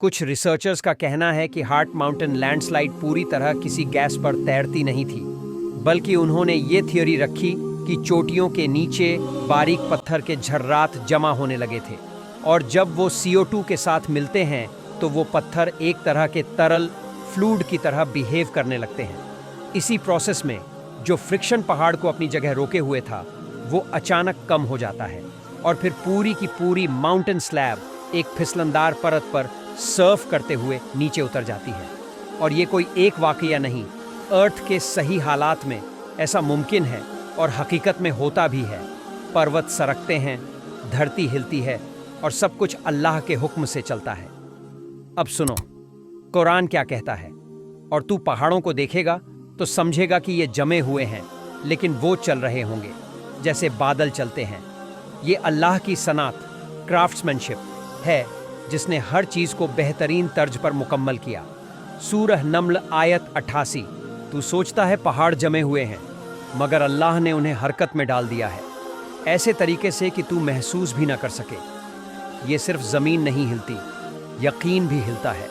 कुछ रिसर्चर्स का कहना है कि हार्ट माउंटेन लैंडस्लाइड पूरी तरह किसी गैस पर तैरती नहीं थी, बल्कि उन्होंने ये थियोरी रखी कि चोटियों के नीचे बारीक पत्थर के झर्रात जमा होने लगे थे, और जब वो CO2 के साथ मिलते हैं तो वो पत्थर एक तरह के तरल फ्लूइड की तरह बिहेव करने लगते हैं। इसी प्रोसेस में जो फ्रिक्शन पहाड़ को अपनी जगह रोके हुए था वो अचानक कम हो जाता है, और फिर पूरी की पूरी माउंटेन स्लैब एक फिसलनदार परत पर सर्फ करते हुए नीचे उतर जाती है। और ये कोई एक वाकया नहीं, अर्थ के सही हालात में ऐसा मुमकिन है और हकीकत में होता भी है। पर्वत सरकते हैं, धरती हिलती है, और सब कुछ अल्लाह के हुक्म से चलता है। अब सुनो कुरान क्या कहता है, और तू पहाड़ों को देखेगा तो समझेगा कि ये जमे हुए हैं, लेकिन वो चल रहे होंगे जैसे बादल चलते हैं। ये अल्लाह की सनात, क्राफ्ट्समैनशिप है, जिसने हर चीज़ को बेहतरीन तर्ज पर मुकम्मल किया। सूरह नम्ल आयत 88। तू सोचता है पहाड़ जमे हुए हैं, मगर अल्लाह ने उन्हें हरकत में डाल दिया है, ऐसे तरीके से कि तू महसूस भी ना कर सके। ये सिर्फ ज़मीन नहीं हिलती, यकीन भी हिलता है।